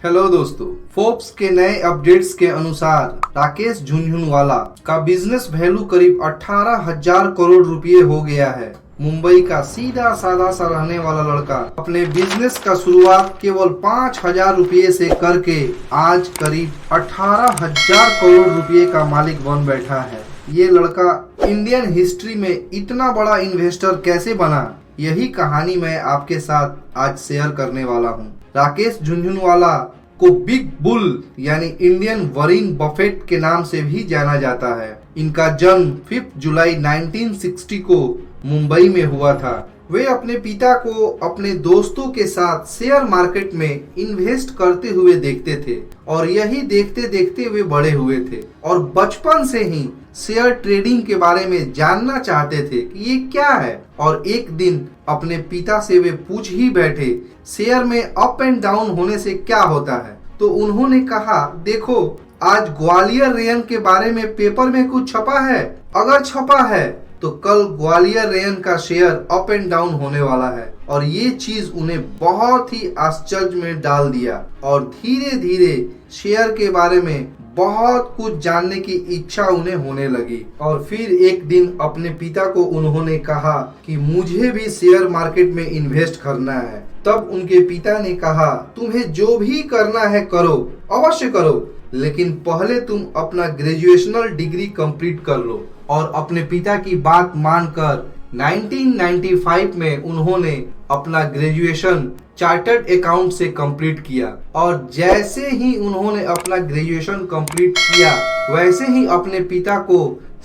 Hello दोस्तों, Forbes के नए अपडेट्स के अनुसार राकेश झुनझुनवाला का बिजनेस वैल्यू करीब 18,000 करोड़ रुपए हो गया है। मुंबई का सीधा साधा सा रहने वाला लड़का अपने बिजनेस का शुरुआत केवल 5,000 रुपए से करके आज करीब 18,000 करोड़ रुपए का मालिक बन बैठा है। ये लड़का इंडियन हिस्ट्री में इतना बड़ा इन्वेस्टर कैसे बना, यही कहानी मैं आपके साथ आज शेयर करने वाला हूँ। राकेश झुनझुनवाला को बिग बुल यानी इंडियन वॉरेन बफेट के नाम से भी जाना जाता है। इनका जन्म 5 जुलाई 1960 को मुंबई में हुआ था। वे अपने पिता को अपने दोस्तों के साथ शेयर मार्केट में इन्वेस्ट करते हुए देखते थे और यही देखते देखते वे बड़े हुए थे और बचपन से ही शेयर ट्रेडिंग के बारे में जानना चाहते थे कि ये क्या है। और एक दिन अपने पिता से वे पूछ ही बैठे, शेयर में अप एंड डाउन होने से क्या होता है। तो उन्होंने कहा, देखो आज ग्वालियर रेयन के बारे में पेपर में कुछ छपा है, अगर छपा है तो कल ग्वालियर रेयन का शेयर अप एंड डाउन होने वाला है। और ये चीज उन्हें बहुत ही आश्चर्य में डाल दिया और धीरे धीरे शेयर के बारे में बहुत कुछ जानने की इच्छा उन्हें होने लगी। और फिर एक दिन अपने पिता को उन्होंने कहा कि मुझे भी शेयर मार्केट में इन्वेस्ट करना है। तब उनके पिता ने कहा, तुम्हें जो भी करना है करो, अवश्य करो, लेकिन पहले तुम अपना ग्रेजुएशनल डिग्री कंप्लीट कर लो। और अपने पिता की बात मानकर 1995 में उन्होंने अपना ग्रेजुएशन चार्टर्ड अकाउंट से कंप्लीट किया। और जैसे ही उन्होंने अपना ग्रेजुएशन कंप्लीट किया वैसे ही अपने पिता को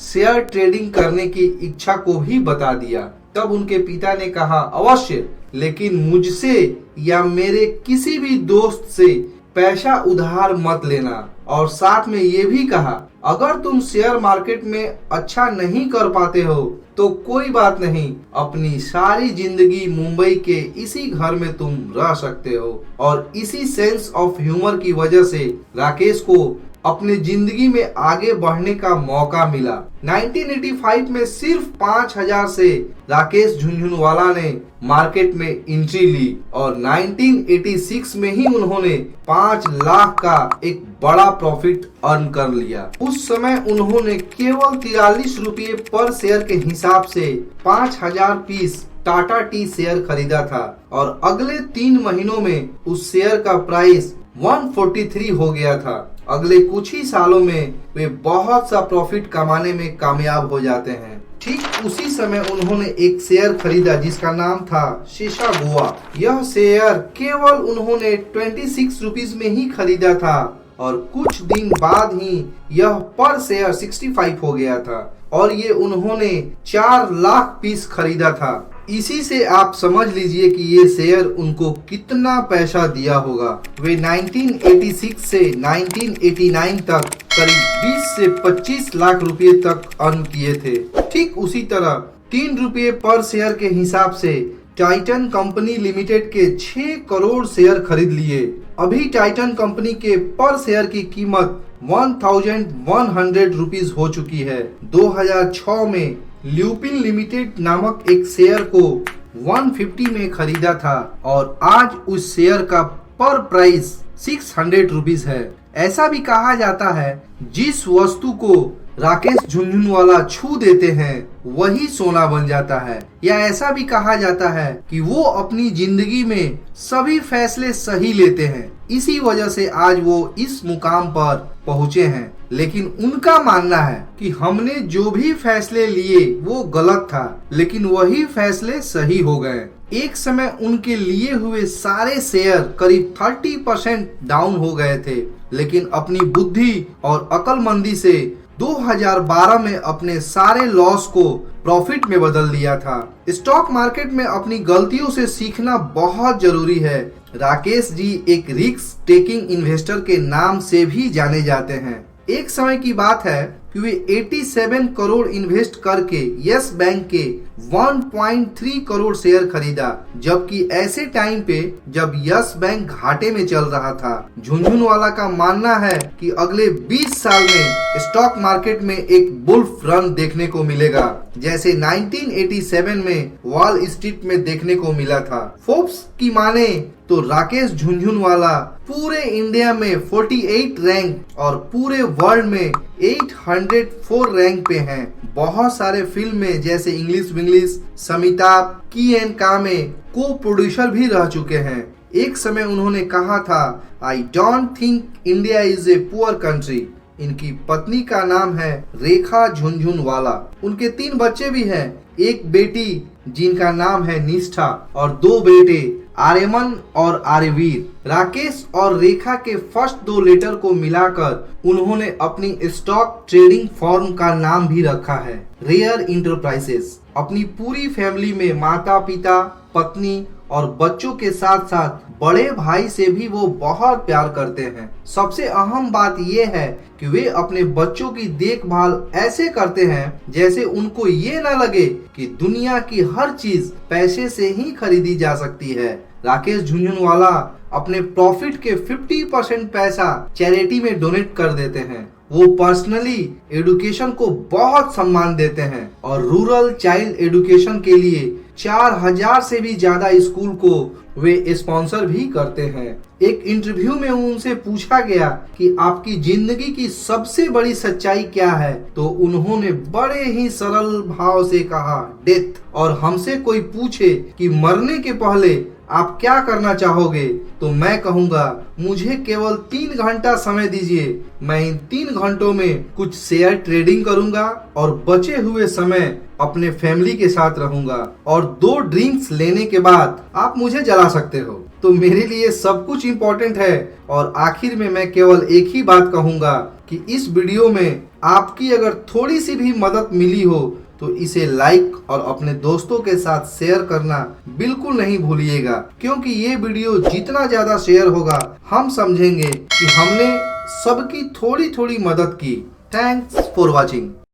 शेयर ट्रेडिंग करने की इच्छा को भी बता दिया। तब उनके पिता ने कहा, अवश्य, लेकिन मुझसे या मेरे किसी भी दोस्त से पैसा उधार मत लेना। और साथ में ये भी कहा, अगर तुम शेयर मार्केट में अच्छा नहीं कर पाते हो तो कोई बात नहीं, अपनी सारी जिंदगी मुंबई के इसी घर में तुम रह सकते हो। और इसी सेंस ऑफ ह्यूमर की वजह से राकेश को अपने जिंदगी में आगे बढ़ने का मौका मिला। 1985 में सिर्फ 5,000 से राकेश झुनझुनवाला ने मार्केट में एंट्री ली और 1986 में ही उन्होंने 5 लाख का एक बड़ा प्रॉफिट अर्न कर लिया। उस समय उन्होंने केवल 43 रुपये पर शेयर के हिसाब से 5,000 पीस टाटा टी शेयर खरीदा था और अगले 3 महीनों में उस शेयर का प्राइस 143 हो गया था। अगले कुछ ही सालों में वे बहुत सा प्रॉफिट कमाने में कामयाब हो जाते हैं। ठीक उसी समय उन्होंने एक शेयर खरीदा जिसका नाम था शीशा गोवा। यह शेयर केवल उन्होंने 26 रुपीस में ही खरीदा था और कुछ दिन बाद ही यह पर शेयर 65 हो गया था और ये उन्होंने 4 लाख पीस खरीदा था। इसी से आप समझ लीजिए कि ये शेयर उनको कितना पैसा दिया होगा। वे 1986 से 1989 तक करीब 20 से 25 लाख रुपए तक अर्न किए थे। ठीक उसी तरह 3 रुपये पर शेयर के हिसाब से टाइटन कंपनी लिमिटेड के 6 करोड़ शेयर खरीद लिए। अभी टाइटन कंपनी के पर शेयर की कीमत 1,100 रुपीज हो चुकी है। 2006 में ल्यूपिन लिमिटेड नामक एक शेयर को 150 में खरीदा था और आज उस शेयर का पर प्राइस 600 रुपीज है। ऐसा भी कहा जाता है, जिस वस्तु को राकेश झुनझुनवाला छू देते हैं वही सोना बन जाता है। या ऐसा भी कहा जाता है कि वो अपनी जिंदगी में सभी फैसले सही लेते हैं, इसी वजह से आज वो इस मुकाम पर पहुँचे हैं। लेकिन उनका मानना है कि हमने जो भी फैसले लिए वो गलत था, लेकिन वही फैसले सही हो गए। एक समय उनके लिए हुए सारे शेयर करीब 30% डाउन हो गए थे, लेकिन अपनी बुद्धि और अक्लमंदी से 2012 में अपने सारे लॉस को प्रॉफिट में बदल दिया था। स्टॉक मार्केट में अपनी गलतियों से सीखना बहुत जरूरी है। राकेश जी एक रिस्क टेकिंग इन्वेस्टर के नाम से भी जाने जाते हैं। एक समय की बात है कि वे 87 करोड़ इन्वेस्ट करके यस बैंक के 1.3 करोड़ शेयर खरीदा, जबकि ऐसे टाइम पे जब यस बैंक घाटे में चल रहा था। झुनझुनवाला का मानना है कि अगले 20 साल में स्टॉक मार्केट में एक बुल रन देखने को मिलेगा, जैसे 1987 में वॉल स्ट्रीट में देखने को मिला था। फोर्ब्स की माने तो राकेश झुनझुनवाला पूरे इंडिया में 48 रैंक और पूरे वर्ल्ड में 804 रैंक पे हैं। बहुत सारे फिल्म में जैसे इंग्लिश विंग्लिश, समिताभ, की एंड का में को प्रोड्यूसर भी रह चुके हैं। एक समय उन्होंने कहा था, I don't think India is a poor country. इनकी पत्नी का नाम है रेखा झुनझुनवाला। उनके 3 बच्चे भी हैं, एक बेटी जिनका नाम है निष्ठा और 2 बेटे आर्यमन और आर्यवीर। राकेश और रेखा के फर्स्ट 2 लेटर को मिलाकर उन्होंने अपनी स्टॉक ट्रेडिंग फर्म का नाम भी रखा है, रेयर इंटरप्राइजेस। अपनी पूरी फैमिली में माता पिता, पत्नी और बच्चों के साथ साथ बड़े भाई से भी वो बहुत प्यार करते हैं। सबसे अहम बात ये है कि वे अपने बच्चों की देखभाल ऐसे करते हैं जैसे उनको ये न लगे कि दुनिया की हर चीज पैसे से ही खरीदी जा सकती है। राकेश झुनझुनवाला अपने प्रॉफिट के 50% पैसा चैरिटी में डोनेट कर देते हैं। वो पर्सनली एजुकेशन को बहुत सम्मान देते हैं और रूरल चाइल्ड एजुकेशन के लिए 4000 से भी ज्यादा स्कूल को वे स्पॉन्सर भी करते हैं। एक इंटरव्यू में उनसे पूछा गया कि आपकी जिंदगी की सबसे बड़ी सच्चाई क्या है, तो उन्होंने बड़े ही सरल भाव से कहा, डेथ। और हमसे कोई पूछे कि मरने के पहले आप क्या करना चाहोगे, तो मैं कहूँगा मुझे केवल 3 घंटा समय दीजिए। मैं इन 3 घंटों में कुछ शेयर ट्रेडिंग करूंगा और बचे हुए समय अपने फैमिली के साथ रहूंगा और 2 ड्रिंक्स लेने के बाद आप मुझे जला सकते हो। तो मेरे लिए सब कुछ इम्पोर्टेंट है। और आखिर में मैं केवल एक ही बात कहूंगा कि इस वीडियो में आपकी अगर थोड़ी सी भी मदद मिली हो तो इसे लाइक और अपने दोस्तों के साथ शेयर करना बिल्कुल नहीं भूलिएगा, क्योंकि ये वीडियो जितना ज्यादा शेयर होगा हम समझेंगे कि हमने सबकी थोड़ी थोड़ी मदद की। Thanks for watching.